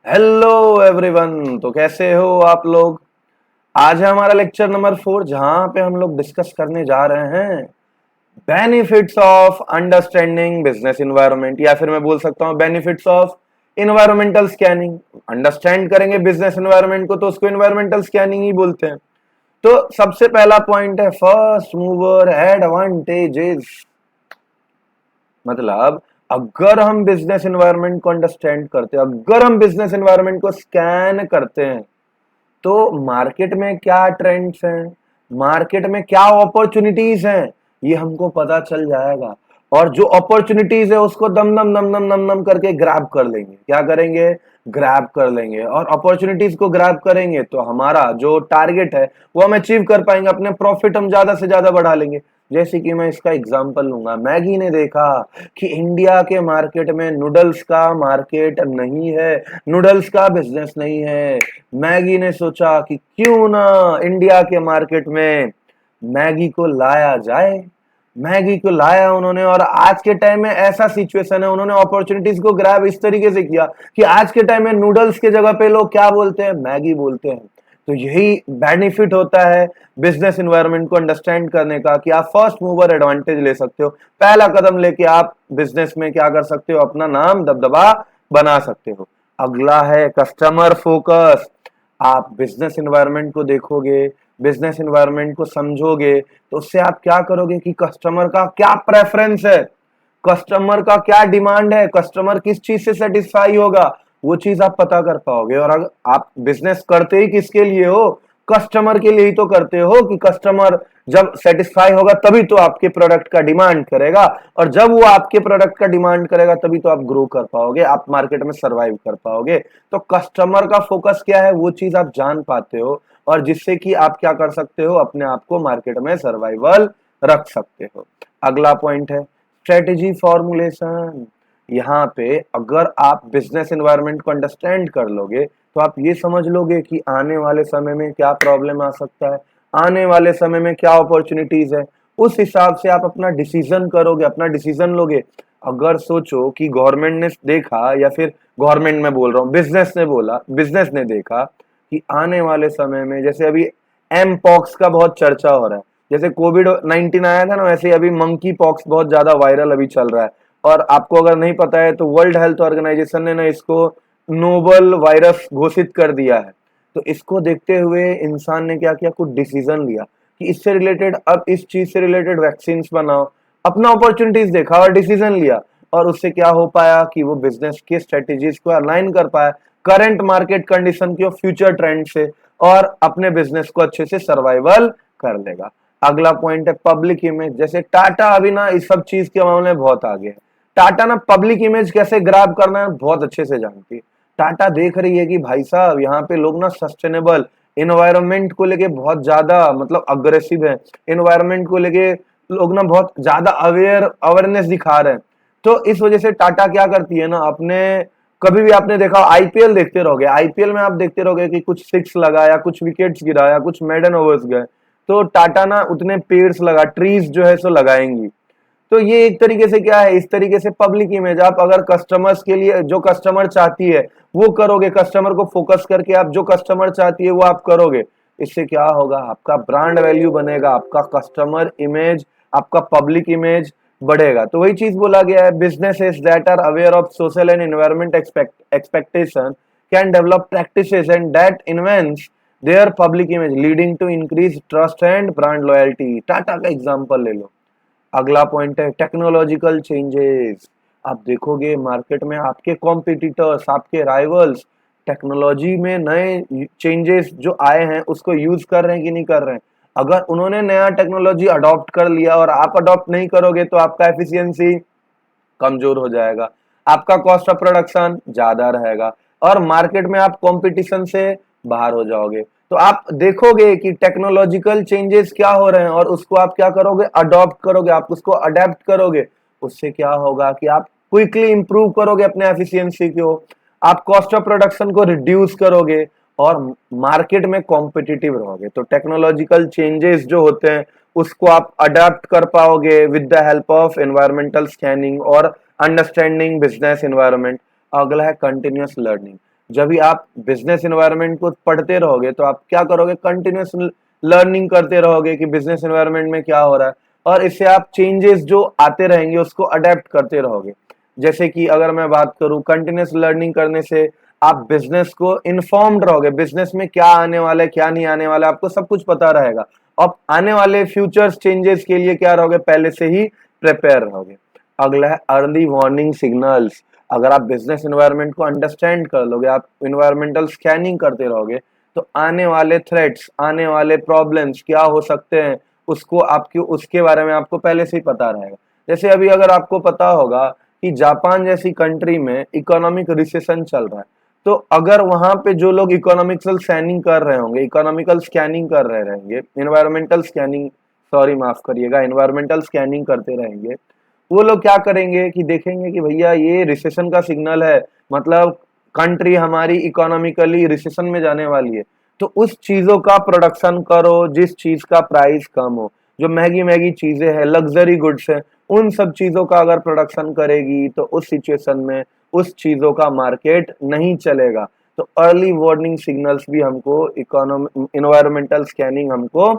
Hello everyone. तो कैसे हो आप लोग। आज है हमारा लेक्चर नंबर 4 जहां पे हम लोग डिस्कस करने जा रहे हैं benefits of understanding business environment, या फिर मैं बोल सकता हूं benefits of environmental scanning. Understand करेंगे बिजनेस इन्वायरमेंट को तो उसको इन्वायरमेंटल स्कैनिंग ही बोलते हैं। तो सबसे पहला पॉइंट है फर्स्ट मूवर एडवांटेजेस। मतलब अगर हम बिजनेस एनवायरनमेंट को अंडरस्टैंड करते हैं, अगर हम बिजनेस एनवायरनमेंट को स्कैन करते हैं, तो मार्केट में क्या ट्रेंड्स हैं, मार्केट में क्या अपॉर्चुनिटीज हैं, ये हमको पता चल जाएगा। और जो अपॉर्चुनिटीज है उसको दम दम दम दम दम दम करके ग्रैब कर लेंगे। क्या करेंगे? ग्रैब कर लेंगे। और अपॉर्चुनिटीज को ग्रैब करेंगे तो हमारा जो टारगेट है वो हम अचीव कर पाएंगे, अपने प्रॉफिट हम ज्यादा से ज्यादा बढ़ा लेंगे। जैसे कि मैं इसका एग्जांपल लूंगा, मैगी ने देखा कि इंडिया के मार्केट में नूडल्स का मार्केट नहीं है, नूडल्स का बिजनेस नहीं है। मैगी ने सोचा कि क्यों ना इंडिया के मार्केट में मैगी को लाया जाए। मैगी को लाया उन्होंने, और आज के टाइम में ऐसा सिचुएशन है, उन्होंने अपॉर्चुनिटीज को ग्रैब इस तरीके से किया कि आज के टाइम में नूडल्स के जगह पे लोग क्या बोलते हैं? मैगी बोलते हैं। तो यही बेनिफिट होता है बिजनेस एनवायरनमेंट को अंडरस्टैंड करने का, कि आप फर्स्ट मूवर एडवांटेज ले सकते हो। पहला कदम लेके आप बिजनेस में क्या कर सकते हो? अपना नाम दबदबा बना सकते हो। अगला है कस्टमर फोकस। आप बिजनेस एनवायरनमेंट को देखोगे, बिजनेस एनवायरनमेंट को समझोगे, तो उससे आप क्या करोगे कि कस्टमर का क्या प्रेफरेंस है, कस्टमर का क्या डिमांड है, कस्टमर किस चीज से सेटिस्फाई होगा, वो चीज आप पता कर पाओगे। और अगर आप बिजनेस करते ही किसके लिए हो? कस्टमर के लिए ही तो करते हो, कि कस्टमर जब सेटिस्फाई होगा तभी तो आपके प्रोडक्ट का डिमांड करेगा, और जब वो आपके प्रोडक्ट का डिमांड करेगा तभी तो आप ग्रो कर पाओगे, आप मार्केट में सर्वाइव कर पाओगे। तो कस्टमर का फोकस क्या है वो चीज आप जान पाते हो, और जिससे कि आप क्या कर सकते हो? अपने आप को मार्केट में सर्वाइवल रख सकते हो। अगला पॉइंट है स्ट्रेटेजी फॉर्मुलेशन। यहाँ पे अगर आप बिजनेस एनवायरनमेंट को अंडरस्टैंड कर लोगे तो आप ये समझ लोगे कि आने वाले समय में क्या प्रॉब्लम आ सकता है, आने वाले समय में क्या अपॉर्चुनिटीज है। उस हिसाब से आप अपना डिसीजन करोगे, अपना डिसीजन लोगे। अगर सोचो कि गवर्नमेंट ने देखा, या फिर गवर्नमेंट में बोल रहा हूँ, बिजनेस ने बोला, बिजनेस ने देखा कि आने वाले समय में जैसे अभी एम पॉक्स का बहुत चर्चा हो रहा है, जैसे कोविड-19 आया था ना, वैसे अभी मंकी पॉक्स बहुत ज्यादा वायरल अभी चल रहा है। और आपको अगर नहीं पता है तो वर्ल्ड हेल्थ ऑर्गेनाइजेशन ने ना इसको नोबल वायरस घोषित कर दिया है। तो इसको देखते हुए इंसान ने क्या किया? कुछ डिसीजन लिया कि इससे रिलेटेड, अब इस चीज से रिलेटेड वैक्सीन बनाओ। अपना अपॉर्चुनिटीज देखा और डिसीजन लिया, और उससे क्या हो पाया कि वो बिजनेस के स्ट्रेटेजीज को अलाइन कर पाया करंट मार्केट कंडीशन की और फ्यूचर ट्रेंड से, और अपने बिजनेस को अच्छे से सर्वाइवल कर लेगा। अगला पॉइंट है पब्लिक इमेज। जैसे टाटा अभी ना इस सब चीज के मामले में बहुत आगे है। टाटा ना पब्लिक इमेज कैसे ग्रैब करना है बहुत अच्छे से जानती है। टाटा देख रही है कि भाई साहब यहाँ पे लोग ना सस्टेनेबल इन्वायरमेंट को लेके बहुत ज्यादा मतलब अग्रेसिव है, इन्वायरमेंट को लेके लोग ना बहुत ज्यादा अवेयरनेस दिखा रहे हैं। तो इस वजह से टाटा क्या करती है ना, अपने कभी भी आपने देखा आईपीएल देखते रहोगे, आईपीएल में आप देखते रहोगे कि कुछ सिक्स लगाया, कुछ विकेट्स गिराया, कुछ मेडन ओवर्स गए, तो टाटा ना उतने पेड्स लगा, ट्रीज जो है सो लगाएंगी। तो ये एक तरीके से क्या है, इस तरीके से पब्लिक इमेज, आप अगर कस्टमर्स के लिए जो कस्टमर चाहती है वो करोगे, कस्टमर को फोकस करके आप जो कस्टमर चाहती है वो आप करोगे, इससे क्या होगा? आपका ब्रांड वैल्यू बनेगा, आपका कस्टमर इमेज, आपका पब्लिक इमेज बढ़ेगा। तो वही चीज बोला गया है, businesses that are aware of social and environment expectation can develop practices and that invents their public image leading to increase trust and brand loyalty. Tata का एग्जांपल ले लो। अगला पॉइंट है टेक्नोलॉजिकल चेंजेस। आप देखोगे मार्केट में आपके कॉम्पिटिटर्स, आपके rivals technology में नए चेंजेस जो आए हैं उसको यूज कर रहे हैं कि नहीं कर रहे हैं। अगर उन्होंने नया टेक्नोलॉजी अडॉप्ट कर लिया और आप अडॉप्ट नहीं करोगे तो आपका एफिशिएंसी कमजोर हो जाएगा, आपका कॉस्ट ऑफ प्रोडक्शन ज्यादा रहेगा, और मार्केट में आप कंपटीशन से बाहर हो जाओगे। तो आप देखोगे कि टेक्नोलॉजिकल चेंजेस क्या हो रहे हैं और उसको आप क्या करोगे? अडॉप्ट करोगे, आप उसको अडेप्ट करोगे। उससे क्या होगा कि आप क्विकली इंप्रूव करोगे अपने एफिशिएंसी को, आप कॉस्ट ऑफ प्रोडक्शन को रिड्यूस करोगे, और मार्केट में कॉम्पिटिटिव रहोगे। तो टेक्नोलॉजिकल चेंजेस जो होते हैं उसको आप अडेप्ट कर पाओगे with the help of environmental scanning और अंडरस्टैंडिंग बिजनेस एनवायरनमेंट। अगला है कंटिन्यूअस लर्निंग। जब भी आप बिजनेस एनवायरनमेंट को पढ़ते रहोगे तो आप क्या करोगे, कंटिन्यूस लर्निंग करते रहोगे कि बिजनेस एनवायरनमेंट में क्या हो रहा है, और इससे आप चेंजेस जो आते रहेंगे उसको अडेप्ट करते रहोगे। जैसे कि अगर मैं बात करूं, कंटिन्यूस लर्निंग करने से आप बिजनेस को इन्फॉर्म्ड रहोगे, बिजनेस में क्या आने वाला है क्या नहीं आने वाला है आपको सब कुछ पता रहेगा। अब आने वाले फ्यूचर्स चेंजेस के लिए क्या रहोगे, पहले से ही प्रिपेयर रहोगे। अगला है अर्ली वार्निंग सिग्नल्स। अगर आप बिजनेस एनवायरनमेंट को अंडरस्टैंड कर लोगे, आप इन्वायरमेंटल स्कैनिंग करते रहोगे, तो आने वाले थ्रेट्स, आने वाले प्रॉब्लम्स क्या हो सकते हैं उसको आपके उसके बारे में आपको पहले से ही पता रहेगा। जैसे अभी अगर आपको पता होगा कि जापान जैसी कंट्री में इकोनॉमिक रिसेशन चल रहा है, तो अगर वहां पे जो लोग इकोनॉमिकल स्कैनिंग कर रहे होंगे, इकोनॉमिकल स्कैनिंग कर रहे रहेंगे, इन्वायरमेंटल स्कैनिंग, सॉरी माफ करिएगा, इन्वायरमेंटल स्कैनिंग करते रहेंगे, वो लोग क्या करेंगे कि देखेंगे कि भैया ये रिसेशन का सिग्नल है, मतलब कंट्री हमारी इकोनॉमिकली रिसेशन में जाने वाली है, तो उस चीजों का प्रोडक्शन करो जिस चीज का प्राइस कम हो। जो महंगी महंगी चीजें हैं, लग्जरी गुड्स हैं, उन सब चीजों का अगर प्रोडक्शन करेगी तो उस सिचुएशन में उस चीजों का मार्केट नहीं चलेगा। तो अर्ली वार्निंग सिग्नल्स भी हमको, इकोनॉमी इन्वायरमेंटल स्कैनिंग हमको